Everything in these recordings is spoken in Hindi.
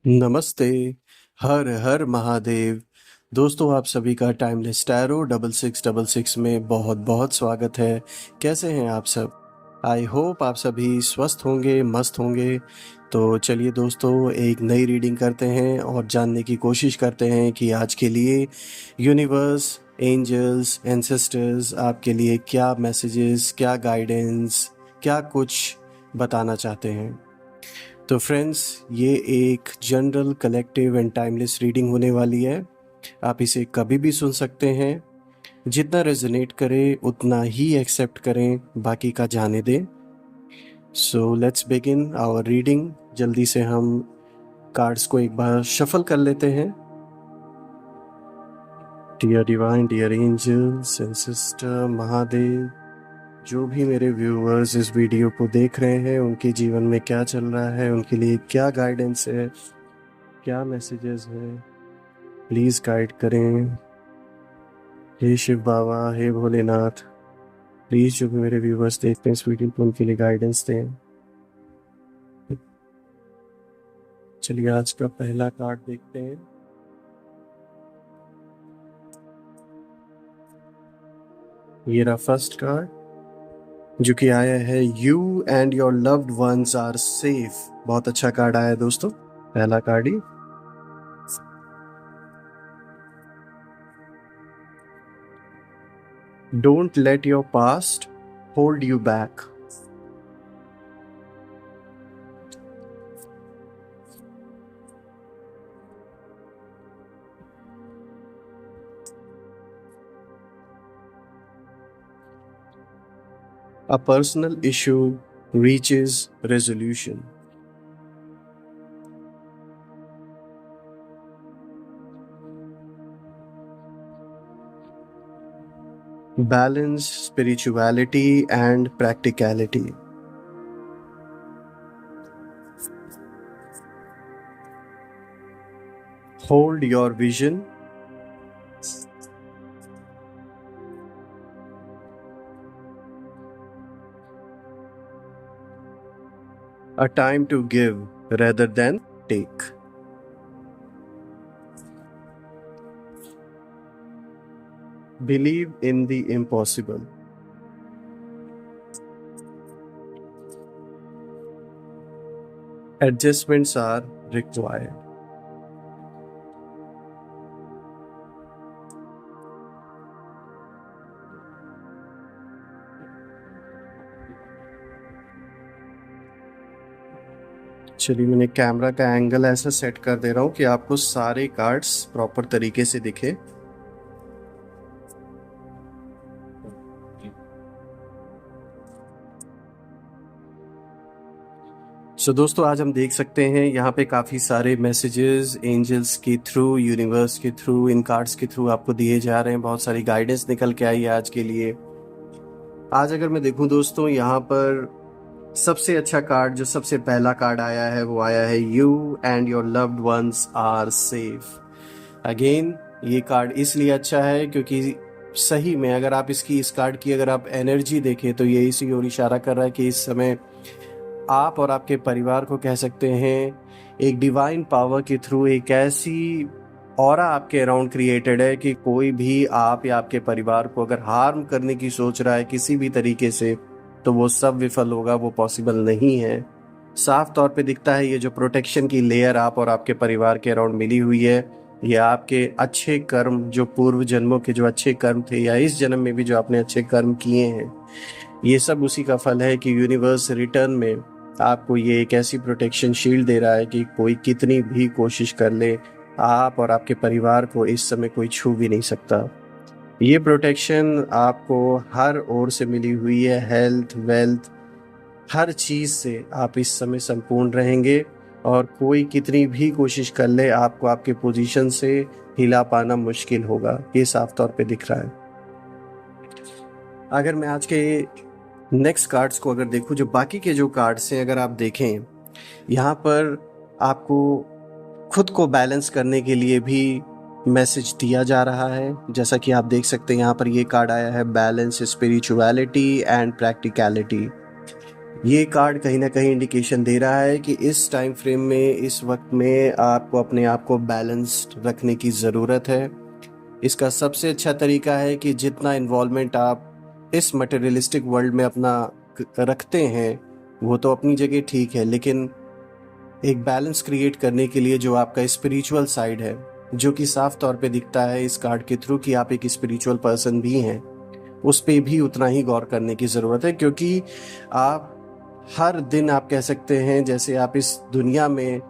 नमस्ते, हर हर महादेव। दोस्तों आप सभी का टाइमलेस टैरो 6666 में बहुत बहुत स्वागत है। कैसे हैं आप सब? आई होप आप सभी स्वस्थ होंगे, मस्त होंगे। तो चलिए दोस्तों एक नई रीडिंग करते हैं और जानने की कोशिश करते हैं कि आज के लिए यूनिवर्स, एंजल्स, एंसेस्टर्स आपके लिए क्या मैसेजेस, क्या गाइडेंस, क्या कुछ बताना चाहते हैं। तो फ्रेंड्स, ये एक general, collective and timeless reading होने वाली है। आप इसे कभी भी सुन सकते हैं। जितना रेजोनेट करे उतना ही एक्सेप्ट करें, बाकी का जाने दें। So let's begin our reading. जल्दी से हम कार्ड्स को एक बार शफल कर लेते हैं। Dear divine, dear angels and sister Mahadev, जो भी मेरे व्यूअर्स इस वीडियो को देख रहे हैं, उनके जीवन में क्या चल रहा है, उनके लिए क्या गाइडेंस है, क्या मैसेजेस हैं, प्लीज़ गाइड करें। हे शिव बाबा, हे भोलेनाथ, प्लीज़ जो भी मेरे व्यूवर्स देखते हैं इस वीडियो को, उनके लिए गाइडेंस दें। चलिए आज का पहला कार्ड देखते हैं। ये रहा फर्स्ट कार्ड जो कि आया है, you and your loved ones are safe. बहुत अच्छा कार्ड आया है दोस्तों, पहला कार्ड ही। Don't let your past hold you back. A personal issue reaches resolution. Balance spirituality and practicality. Hold your vision. A time to give rather than take. Believe in the impossible. Adjustments are required. चलिए मैंने कैमरा का एंगल ऐसा सेट कर दे रहा हूँ कि आपको सारे कार्ड्स प्रॉपर तरीके से दिखे। सो दोस्तों आज हम देख सकते हैं यहाँ पे काफ़ी सारे मैसेजेस एंजल्स के थ्रू, यूनिवर्स के थ्रू, इन कार्ड्स के थ्रू आपको दिए जा रहे हैं। बहुत सारी गाइडेंस निकल के आई है आज के लिए। आज अगर मैं देखूं दोस्तों, यहाँ पर सबसे अच्छा कार्ड, जो सबसे पहला कार्ड आया है, वो आया है, you and your loved ones are safe. Again ये कार्ड इसलिए अच्छा है क्योंकि सही में अगर आप इस कार्ड की अगर आप एनर्जी देखें तो ये इसी ओर इशारा कर रहा है कि इस समय आप और आपके परिवार को कह सकते हैं एक डिवाइन पावर के थ्रू एक ऐसी ऑरा आपके अराउंड क्रिएटेड है कि कोई भी आप या आपके परिवार को अगर हार्म करने की सोच रहा है किसी भी तरीके से, तो वो सब विफल होगा, वो पॉसिबल नहीं है। साफ तौर पे दिखता है ये जो प्रोटेक्शन की लेयर आप और आपके परिवार के अराउंड मिली हुई है, ये आपके अच्छे कर्म, जो पूर्व जन्मों के जो अच्छे कर्म थे या इस जन्म में भी जो आपने अच्छे कर्म किए हैं, ये सब उसी का फल है कि यूनिवर्स रिटर्न में आपको ये एक ऐसी प्रोटेक्शन शील्ड दे रहा है कि कोई कितनी भी कोशिश कर ले, आप और आपके परिवार को इस समय कोई छू भी नहीं सकता। ये प्रोटेक्शन आपको हर ओर से मिली हुई है, हेल्थ, वेल्थ, हर चीज़ से आप इस समय संपूर्ण रहेंगे और कोई कितनी भी कोशिश कर ले, आपको आपके पोजीशन से हिला पाना मुश्किल होगा। ये साफ तौर पे दिख रहा है। अगर मैं आज के नेक्स्ट कार्ड्स को अगर देखूं, जो बाकी के जो कार्ड्स हैं, अगर आप देखें, यहाँ पर आपको खुद को बैलेंस करने के लिए भी मैसेज दिया जा रहा है। जैसा कि आप देख सकते हैं यहाँ पर ये कार्ड आया है, बैलेंस स्पिरिचुअलिटी एंड प्रैक्टिकलिटी। ये कार्ड कहीं ना कहीं इंडिकेशन दे रहा है कि इस टाइम फ्रेम में, इस वक्त में आपको अपने आप को बैलेंस्ड रखने की ज़रूरत है। इसका सबसे अच्छा तरीका है कि जितना इन्वॉल्वमेंट आप इस मटेरियलिस्टिक वर्ल्ड में अपना रखते हैं वो तो अपनी जगह ठीक है, लेकिन एक बैलेंस क्रिएट करने के लिए जो आपका स्पिरिचुअल साइड है, जो कि साफ तौर पे दिखता है इस कार्ड के थ्रू कि आप एक स्पिरिचुअल पर्सन भी हैं, उस पे भी उतना ही गौर करने की ज़रूरत है। क्योंकि आप हर दिन, आप कह सकते हैं, जैसे आप इस दुनिया में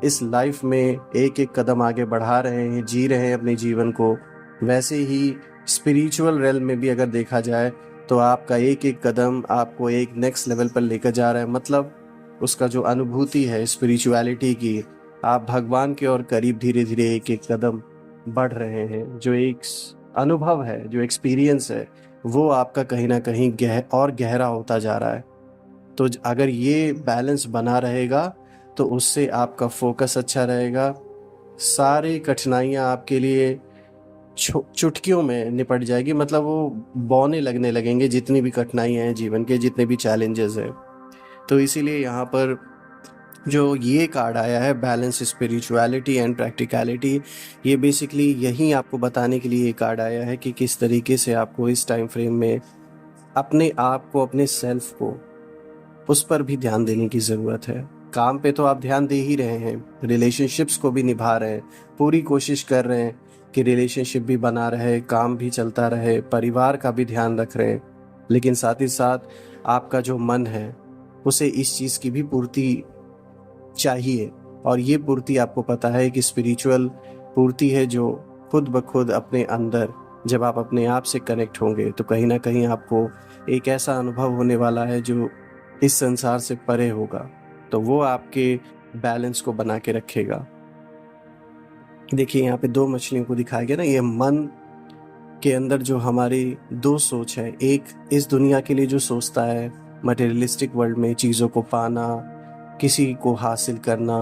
इस लाइफ में एक एक कदम आगे बढ़ा रहे हैं, जी रहे हैं अपने जीवन को, वैसे ही स्पिरिचुअल रेल में भी अगर देखा जाए तो आपका एक एक कदम आपको एक नेक्स्ट लेवल पर लेकर जा रहा है। मतलब उसका जो अनुभूति है स्पिरिचुअलिटी की, आप भगवान के और करीब धीरे धीरे एक एक कदम बढ़ रहे हैं। जो एक अनुभव है, जो एक्सपीरियंस है, वो आपका कहीं ना कहीं और गहरा होता जा रहा है। तो अगर ये बैलेंस बना रहेगा तो उससे आपका फोकस अच्छा रहेगा, सारी कठिनाइयाँ आपके लिए चुटकियों में निपट जाएगी। मतलब वो बौने लगने लगेंगे, जितनी भी कठिनाइयाँ हैं जीवन के, जितने भी चैलेंजेस हैं। तो इसीलिए यहाँ पर जो ये कार्ड आया है, बैलेंस स्पिरिचुअलिटी एंड प्रैक्टिकलिटी, ये बेसिकली यही आपको बताने के लिए ये कार्ड आया है कि किस तरीके से आपको इस टाइम फ्रेम में अपने आप को, अपने सेल्फ को, उस पर भी ध्यान देने की ज़रूरत है। काम पे तो आप ध्यान दे ही रहे हैं, रिलेशनशिप्स को भी निभा रहे हैं, पूरी कोशिश कर रहे हैं कि रिलेशनशिप भी बना रहे, काम भी चलता रहे, परिवार का भी ध्यान रख रहे हैं, लेकिन साथ ही साथ आपका जो मन है उसे इस चीज़ की भी पूर्ति चाहिए। और ये पूर्ति आपको पता है कि स्पिरिचुअल पूर्ति है, जो खुद ब खुद अपने अंदर, जब आप अपने आप से कनेक्ट होंगे तो कहीं ना कहीं आपको एक ऐसा अनुभव होने वाला है जो इस संसार से परे होगा। तो वो आपके बैलेंस को बना के रखेगा। देखिए यहाँ पे दो मछलियों को दिखाया गया ना, ये मन के अंदर जो हमारी दो सोच है, एक इस दुनिया के लिए जो सोचता है, मटेरियलिस्टिक वर्ल्ड में चीज़ों को पाना, किसी को हासिल करना,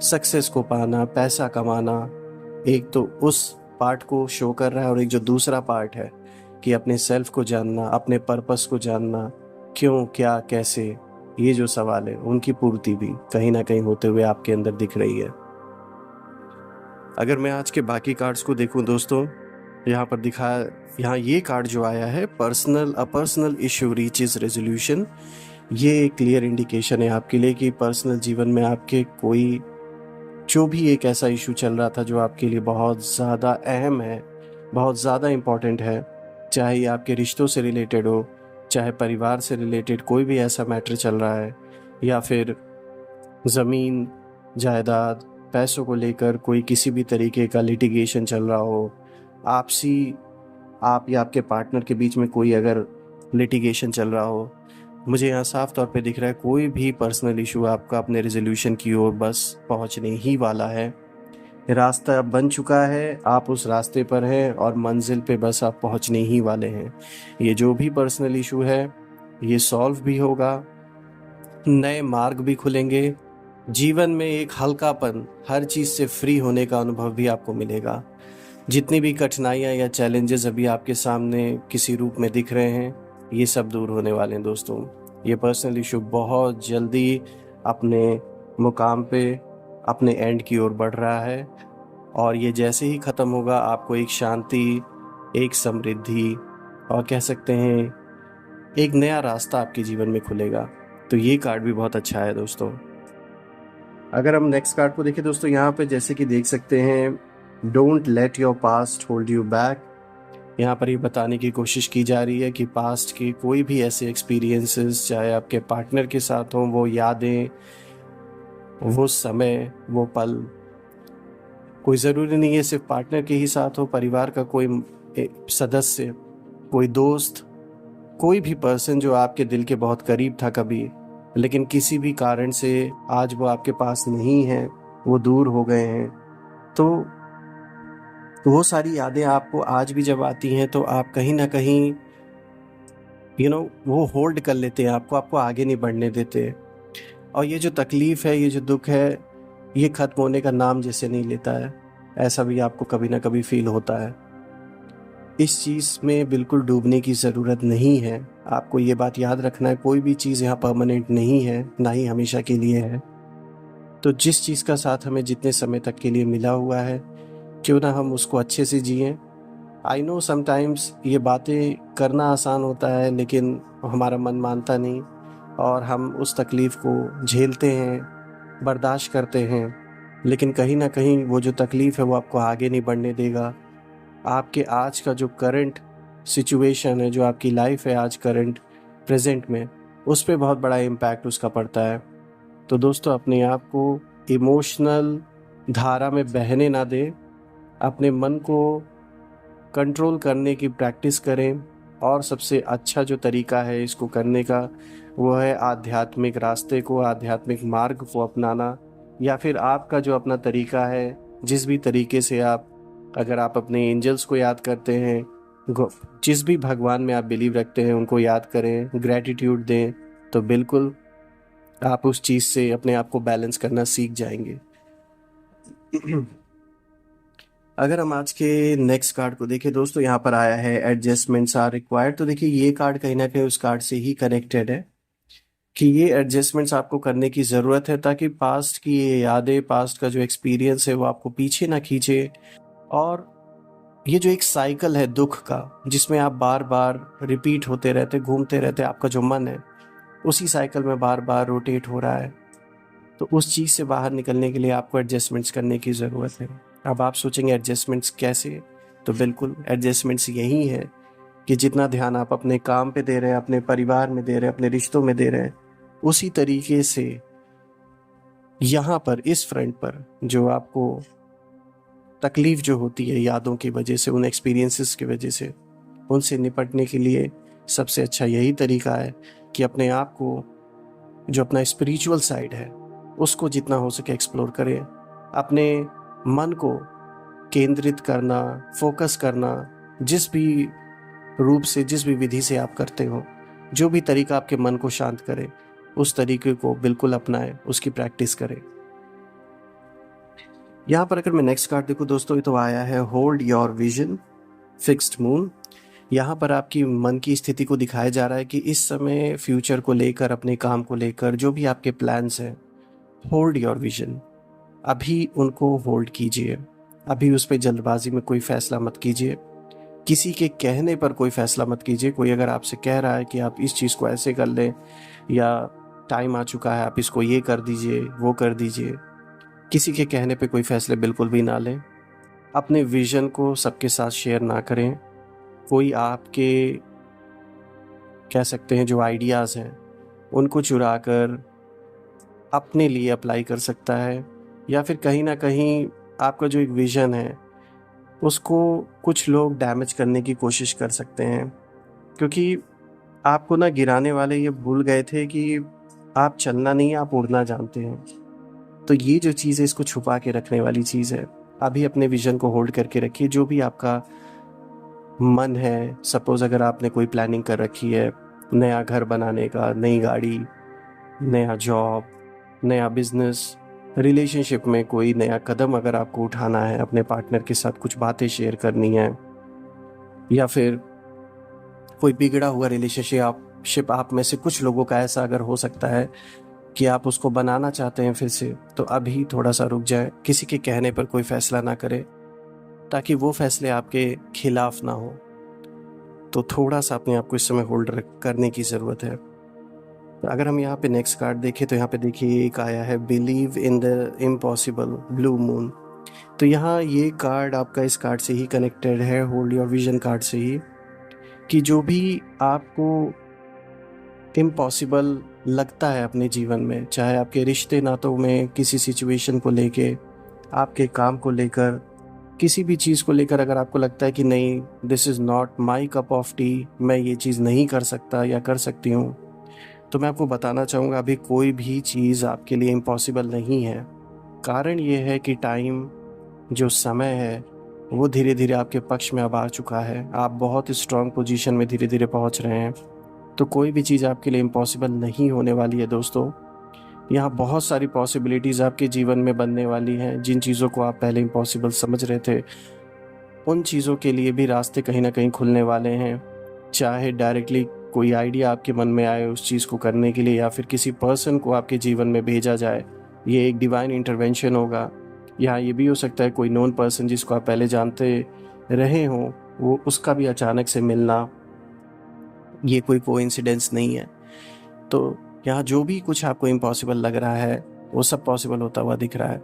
सक्सेस को पाना, पैसा कमाना, एक तो उस पार्ट को शो कर रहा है, और एक जो दूसरा पार्ट है कि अपने सेल्फ को जानना, अपने पर्पस को जानना, क्यों, क्या, कैसे, ये जो सवाल है उनकी पूर्ति भी कहीं ना कहीं होते हुए आपके अंदर दिख रही है। अगर मैं आज के बाकी कार्ड्स को देखूं दोस्तों, यहाँ पर यहाँ ये कार्ड जो आया है, पर्सनल इशू रीचेस रेजोल्यूशन, ये क्लियर इंडिकेशन है आपके लिए कि पर्सनल जीवन में आपके कोई जो भी एक ऐसा इशू चल रहा था जो आपके लिए बहुत ज़्यादा अहम है, बहुत ज़्यादा इम्पॉर्टेंट है, चाहे ये आपके रिश्तों से रिलेटेड हो, चाहे परिवार से रिलेटेड कोई भी ऐसा मैटर चल रहा है, या फिर ज़मीन जायदाद पैसों को लेकर कोई किसी भी तरीके का लिटिगेशन चल रहा हो, आप या आपके पार्टनर के बीच में कोई अगर लिटिगेशन चल रहा हो, मुझे यहाँ साफ तौर पे दिख रहा है कोई भी पर्सनल इशू आपका अपने रेजोल्यूशन की ओर बस पहुँचने ही वाला है। रास्ता बन चुका है, आप उस रास्ते पर हैं और मंजिल पे बस आप पहुँचने ही वाले हैं। ये जो भी पर्सनल इशू है ये सॉल्व भी होगा, नए मार्ग भी खुलेंगे, जीवन में एक हल्कापन, हर चीज़ से फ्री होने का अनुभव भी आपको मिलेगा। जितनी भी कठिनाइयाँ या चैलेंजेस अभी आपके सामने किसी रूप में दिख रहे हैं, ये सब दूर होने वाले हैं दोस्तों। ये पर्सनल इशू बहुत जल्दी अपने मुकाम पे, अपने एंड की ओर बढ़ रहा है, और ये जैसे ही ख़त्म होगा आपको एक शांति, एक समृद्धि, और कह सकते हैं एक नया रास्ता आपके जीवन में खुलेगा। तो ये कार्ड भी बहुत अच्छा है दोस्तों। अगर हम नेक्स्ट कार्ड को देखें दोस्तों, यहाँ पे जैसे कि देख सकते हैं, don't let your past hold you back. यहाँ पर ये बताने की कोशिश की जा रही है कि पास्ट के कोई भी ऐसे एक्सपीरियंसेस, चाहे आपके पार्टनर के साथ हों, वो यादें, वो समय, वो पल, कोई ज़रूरी नहीं है सिर्फ पार्टनर के ही साथ हो, परिवार का कोई सदस्य, कोई दोस्त, कोई भी पर्सन जो आपके दिल के बहुत करीब था कभी, लेकिन किसी भी कारण से आज वो आपके पास नहीं है, वो दूर हो गए हैं, तो वो सारी यादें आपको आज भी जब आती हैं तो आप कहीं ना कहीं वो होल्ड कर लेते हैं, आपको आगे नहीं बढ़ने देते। और ये जो तकलीफ़ है, ये जो दुख है, ये ख़त्म होने का नाम जैसे नहीं लेता है। ऐसा भी आपको कभी ना कभी फील होता है। इस चीज़ में बिल्कुल डूबने की ज़रूरत नहीं है। आपको ये बात याद रखना है, कोई भी चीज़ यहाँ परमानेंट नहीं है, ना ही हमेशा के लिए है। तो जिस चीज़ का साथ हमें जितने समय तक के लिए मिला हुआ है, क्यों ना हम उसको अच्छे से जिएं। आई नो समटाइम्स ये बातें करना आसान होता है, लेकिन हमारा मन मानता नहीं और हम उस तकलीफ़ को झेलते हैं, बर्दाश्त करते हैं। लेकिन कहीं ना कहीं वो जो तकलीफ़ है वो आपको आगे नहीं बढ़ने देगा। आपके आज का जो करंट सिचुएशन है, जो आपकी लाइफ है आज करंट प्रेजेंट में, उस पे बहुत बड़ा इम्पैक्ट उसका पड़ता है। तो दोस्तों, अपने आप को इमोशनल धारा में बहने ना दें, अपने मन को कंट्रोल करने की प्रैक्टिस करें। और सबसे अच्छा जो तरीका है इसको करने का, वो है आध्यात्मिक रास्ते को, आध्यात्मिक मार्ग को अपनाना, या फिर आपका जो अपना तरीका है, जिस भी तरीके से आप, अगर आप अपने एंजल्स को याद करते हैं, जिस भी भगवान में आप बिलीव रखते हैं उनको याद करें, ग्रैटिट्यूड दें, तो बिल्कुल आप उस चीज़ से अपने आप को बैलेंस करना सीख जाएंगे। अगर हम आज के नेक्स्ट कार्ड को देखें दोस्तों, यहाँ पर आया है एडजस्टमेंट्स आर रिक्वायर्ड। तो देखिए, ये कार्ड कहीं ना कहीं उस कार्ड से ही कनेक्टेड है कि ये एडजस्टमेंट्स आपको करने की ज़रूरत है, ताकि पास्ट की ये यादें, पास्ट का जो एक्सपीरियंस है वो आपको पीछे ना खींचे। और ये जो एक साइकिल है दुख का, जिसमें आप बार बार रिपीट होते रहते, घूमते रहते, आपका जो मन है उसी साइकिल में बार बार रोटेट हो रहा है, तो उस चीज़ से बाहर निकलने के लिए आपको एडजस्टमेंट्स करने की ज़रूरत है। अब आप सोचेंगे एडजस्टमेंट्स कैसे, तो बिल्कुल एडजस्टमेंट्स यही है कि जितना ध्यान आप अपने काम पे दे रहे हैं, अपने परिवार में दे रहे हैं, अपने रिश्तों में दे रहे हैं, उसी तरीके से यहाँ पर इस फ्रंट पर जो आपको तकलीफ जो होती है यादों की वजह से, उन एक्सपीरियंसेस की वजह से, उनसे निपटने के लिए सबसे अच्छा यही तरीका है कि अपने आप को, जो अपना स्पिरिचुअल साइड है, उसको जितना हो सके एक्सप्लोर करें। अपने मन को केंद्रित करना, फोकस करना, जिस भी रूप से, जिस भी विधि से आप करते हो, जो भी तरीका आपके मन को शांत करे, उस तरीके को बिल्कुल अपनाएं, उसकी प्रैक्टिस करें। यहाँ पर अगर मैं नेक्स्ट कार्ड देखूँ दोस्तों, ये तो आया है hold your vision, fixed moon. यहाँ पर आपकी मन की स्थिति को दिखाया जा रहा है कि इस समय फ्यूचर को लेकर, अपने काम को लेकर जो भी आपके प्लान्स हैं, होल्ड योर विजन, अभी उनको होल्ड कीजिए। अभी उस पर जल्दबाजी में कोई फैसला मत कीजिए, किसी के कहने पर कोई फैसला मत कीजिए। कोई अगर आपसे कह रहा है कि आप इस चीज़ को ऐसे कर लें, या टाइम आ चुका है आप इसको ये कर दीजिए, वो कर दीजिए, किसी के कहने पे कोई फैसले बिल्कुल भी ना लें। अपने विजन को सबके साथ शेयर ना करें। कोई आपके, कह सकते हैं, जो आइडियाज़ हैं उनको चुरा कर अपने लिए अप्लाई कर सकता है, या फिर कहीं ना कहीं आपका जो एक विज़न है उसको कुछ लोग डैमेज करने की कोशिश कर सकते हैं, क्योंकि आपको ना गिराने वाले ये भूल गए थे कि आप चलना नहीं, आप उड़ना जानते हैं। तो ये जो चीज़ है, इसको छुपा के रखने वाली चीज़ है। अभी अपने विज़न को होल्ड करके रखिए। जो भी आपका मन है, सपोज़ अगर आपने कोई प्लानिंग कर रखी है नया घर बनाने का, नई गाड़ी, नया जॉब, नया बिजनेस, रिलेशनशिप में कोई नया कदम अगर आपको उठाना है, अपने पार्टनर के साथ कुछ बातें शेयर करनी है, या फिर कोई बिगड़ा हुआ रिलेशनशिप आप में से कुछ लोगों का ऐसा अगर हो सकता है कि आप उसको बनाना चाहते हैं फिर से, तो अभी थोड़ा सा रुक जाए, किसी के कहने पर कोई फैसला ना करें, ताकि वो फैसले आपके खिलाफ ना हो। तो थोड़ा सा अपने आप को इस समय होल्ड करने की ज़रूरत है। अगर हम यहाँ पे नेक्स्ट कार्ड देखें, तो यहाँ पे देखिए एक आया है believe in the impossible, blue moon. तो यहाँ ये कार्ड आपका इस कार्ड से ही कनेक्टेड है, होल्ड योर विजन कार्ड से ही, कि जो भी आपको इम्पॉसिबल लगता है अपने जीवन में, चाहे आपके रिश्ते नातों में, किसी सिचुएशन को लेके, आपके काम को लेकर, किसी भी चीज़ को लेकर, अगर आपको लगता है कि नहीं, this is not my cup of T, मैं ये चीज़ नहीं कर सकता या कर सकती हूँ, तो मैं आपको बताना चाहूँगा अभी कोई भी चीज़ आपके लिए इम्पॉसिबल नहीं है। कारण ये है कि टाइम, जो समय है, वो धीरे धीरे आपके पक्ष में अब आ चुका है। आप बहुत स्ट्रॉन्ग पोजीशन में धीरे धीरे पहुँच रहे हैं। तो कोई भी चीज़ आपके लिए इम्पॉसिबल नहीं होने वाली है दोस्तों। यहाँ बहुत सारी पॉसिबिलिटीज़ आपके जीवन में बनने वाली हैं। जिन चीज़ों को आप पहले इम्पॉसिबल समझ रहे थे, उन चीज़ों के लिए भी रास्ते कहीं ना कहीं खुलने वाले हैं। चाहे डायरेक्टली कोई आइडिया आपके मन में आए उस चीज़ को करने के लिए, या फिर किसी पर्सन को आपके जीवन में भेजा जाए, ये एक डिवाइन इंटरवेंशन होगा। या ये भी हो सकता है कोई नोन पर्सन जिसको आप पहले जानते रहे हों, वो उसका भी अचानक से मिलना, ये कोई कोइंसिडेंस नहीं है। तो यहाँ जो भी कुछ आपको इम्पॉसिबल लग रहा है वो सब पॉसिबल होता हुआ दिख रहा है।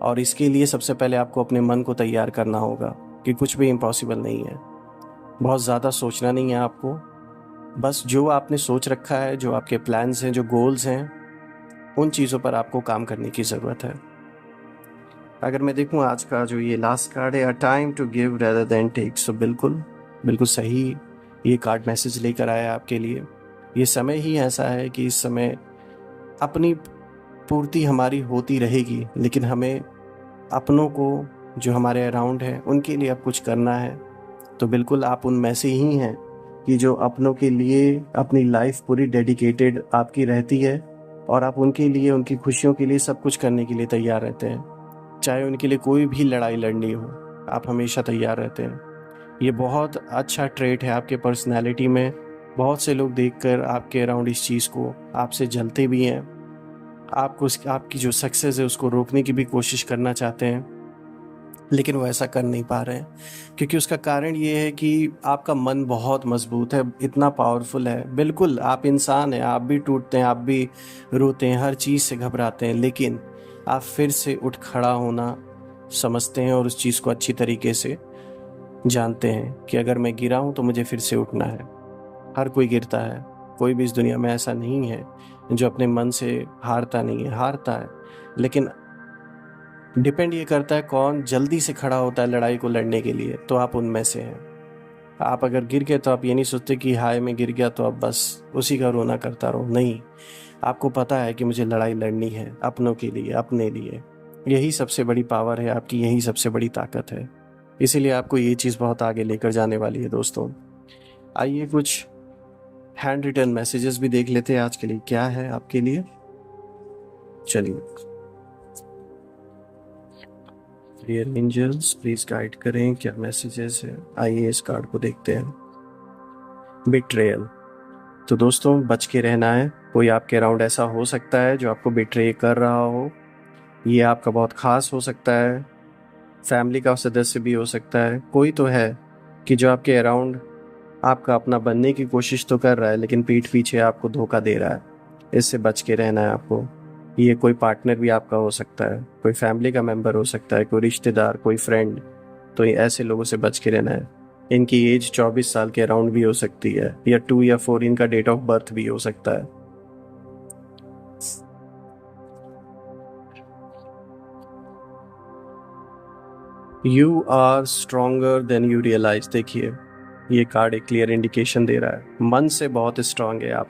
और इसके लिए सबसे पहले आपको अपने मन को तैयार करना होगा कि कुछ भी इम्पॉसिबल नहीं है। बहुत ज़्यादा सोचना नहीं है आपको, बस जो आपने सोच रखा है, जो आपके प्लान्स हैं, जो गोल्स हैं, उन चीज़ों पर आपको काम करने की ज़रूरत है। अगर मैं देखूं आज का जो ये लास्ट कार्ड है, a time to give rather than take, so बिल्कुल बिल्कुल सही ये कार्ड मैसेज लेकर आया है आपके लिए। ये समय ही ऐसा है कि इस समय अपनी पूर्ति हमारी होती रहेगी, लेकिन हमें अपनों को जो हमारे अराउंड है उनके लिए अब कुछ करना है। तो बिल्कुल आप उनमें से ही हैं कि जो अपनों के लिए अपनी लाइफ पूरी डेडिकेटेड आपकी रहती है, और आप उनके लिए, उनकी खुशियों के लिए सब कुछ करने के लिए तैयार रहते हैं। चाहे उनके लिए कोई भी लड़ाई लड़नी हो, आप हमेशा तैयार रहते हैं। ये बहुत अच्छा ट्रेट है आपके पर्सनैलिटी में। बहुत से लोग देखकर आपके अराउंड इस चीज़ को आपसे जलते भी हैं, आपको आपकी जो सक्सेस है उसको रोकने की भी कोशिश करना चाहते हैं, लेकिन वो ऐसा कर नहीं पा रहे हैं। क्योंकि उसका कारण ये है कि आपका मन बहुत मजबूत है, इतना पावरफुल है। बिल्कुल आप इंसान हैं, आप भी टूटते हैं, आप भी रोते हैं, हर चीज़ से घबराते हैं, लेकिन आप फिर से उठ खड़ा होना समझते हैं और उस चीज़ को अच्छी तरीके से जानते हैं कि अगर मैं गिरा हूँ तो मुझे फिर से उठना है। हर कोई गिरता है, कोई भी इस दुनिया में ऐसा नहीं है जो अपने मन से हारता नहीं है, हारता है, लेकिन डिपेंड ये करता है कौन जल्दी से खड़ा होता है लड़ाई को लड़ने के लिए। तो आप उनमें से हैं। आप अगर गिर गए तो आप ये नहीं सोचते कि हाय मैं गिर गया तो अब बस उसी का रोना करता रहो, नहीं। आपको पता है कि मुझे लड़ाई लड़नी है अपनों के लिए, अपने लिए। यही सबसे बड़ी पावर है आपकी, यही सबसे बड़ी ताकत है। इसीलिए आपको ये चीज़ बहुत आगे लेकर जाने वाली है दोस्तों। आइए कुछ हैंड रिटन मैसेजेस भी देख लेते हैं आज के लिए क्या है आपके लिए। चलिए, डियर एंजल्स प्लीज गाइड करें क्या मैसेजेस है। आइए इस कार्ड को देखते हैं, बिट्रेयल। तो दोस्तों बच के रहना है। कोई आपके अराउंड ऐसा हो सकता है जो आपको बिट्रे कर रहा हो। ये आपका बहुत खास हो सकता है, फैमिली का सदस्य भी हो सकता है, कोई तो है कि जो आपके अराउंड आपका अपना बनने की कोशिश तो कर रहा है, लेकिन पीठ पीछे आपको धोखा दे रहा है। इससे बच के रहना है आपको। ये कोई पार्टनर भी आपका हो सकता है, कोई फैमिली का मेंबर हो सकता है, कोई रिश्तेदार, कोई फ्रेंड। तो ये ऐसे लोगों से बच के रहना है। इनकी एज 24 साल के अराउंड भी हो सकती है, या 2 या 4 इनका डेट ऑफ बर्थ भी हो सकता है। You are stronger than you realize. देखिए ये कार्ड एक क्लियर इंडिकेशन दे रहा है, मन से बहुत स्ट्रांग है आप,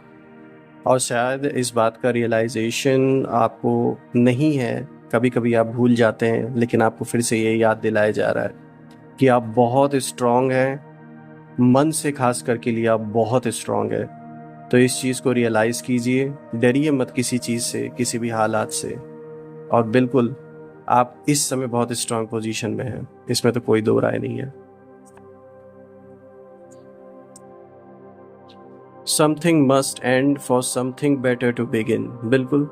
और शायद इस बात का रियलाइजेशन आपको नहीं है। कभी कभी आप भूल जाते हैं, लेकिन आपको फिर से ये याद दिलाया जा रहा है कि आप बहुत स्ट्रांग हैं। मन से खास करके लिए आप बहुत स्ट्रांग है। तो इस चीज़ को रियलाइज़ कीजिए, डरिए मत किसी चीज़ से, किसी भी हालात से। और बिल्कुल आप इस समय बहुत स्ट्रांग पोजीशन में हैं, इसमें तो कोई दो राय नहीं है। Something must end for something better to begin. बिल्कुल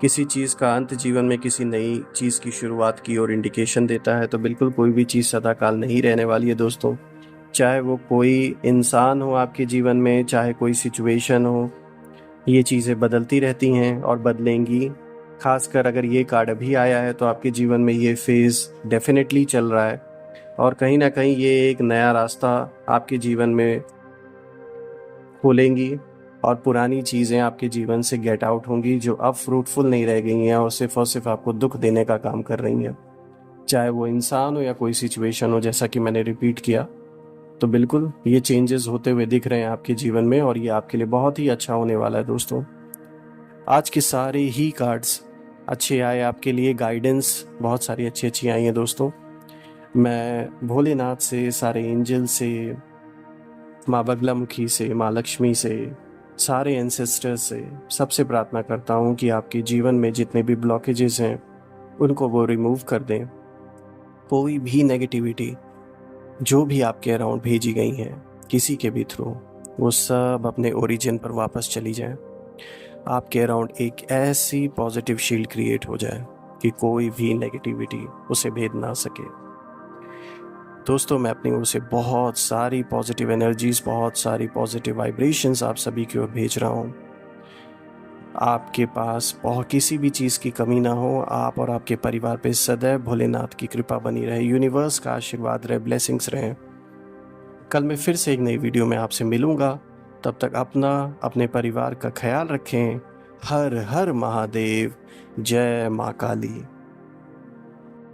किसी चीज़ का अंत जीवन में किसी नई चीज़ की शुरुआत की और इंडिकेशन देता है। तो बिल्कुल कोई भी चीज़ सदाकाल नहीं रहने वाली है दोस्तों। चाहे वो कोई इंसान हो आपके जीवन में, चाहे कोई सिचुएशन हो, ये चीज़ें बदलती रहती हैं और बदलेंगी। खासकर अगर ये कार्ड अभी आया है तो आपके जीवन में ये फेज़ डेफिनेटली चल रहा है, और कहीं ना कहीं ये एक नया रास्ता आपके जीवन में खोलेंगी, और पुरानी चीज़ें आपके जीवन से गेट आउट होंगी जो अब फ्रूटफुल नहीं रह गई हैं और सिर्फ आपको दुख देने का काम कर रही हैं। चाहे वो इंसान हो या कोई सिचुएशन हो, जैसा कि मैंने रिपीट किया। तो बिल्कुल ये चेंजेस होते हुए दिख रहे हैं आपके जीवन में, और ये आपके लिए बहुत ही अच्छा होने वाला है दोस्तों। आज के सारे ही कार्ड्स अच्छे आए आपके लिए, गाइडेंस बहुत सारी अच्छी अच्छी आई हैं दोस्तों। मैं भोलेनाथ से, सारे एंजल से, माँ बगलामुखी से, माँ लक्ष्मी से, सारे एंसेस्टर्स से सबसे प्रार्थना करता हूँ कि आपके जीवन में जितने भी ब्लॉकेजेस हैं उनको वो रिमूव कर दें। कोई भी नेगेटिविटी जो भी आपके अराउंड भेजी गई हैं किसी के भी थ्रू, वो सब अपने ओरिजिन पर वापस चली जाएं। आपके अराउंड एक ऐसी पॉजिटिव शील्ड क्रिएट हो जाए कि कोई भी नेगेटिविटी उसे भेद ना सके। दोस्तों, मैं अपनी ओर से बहुत सारी पॉजिटिव एनर्जीज, बहुत सारी पॉजिटिव वाइब्रेशंस आप सभी की ओर भेज रहा हूँ। आपके पास बहुत किसी भी चीज़ की कमी ना हो। आप और आपके परिवार पे सदैव भोलेनाथ की कृपा बनी रहे, यूनिवर्स का आशीर्वाद रहे, ब्लेसिंग्स रहे। कल मैं फिर से एक नई वीडियो में आपसे मिलूंगा। तब तक अपना, अपने परिवार का ख्याल रखें। हर हर महादेव। जय माँ काली।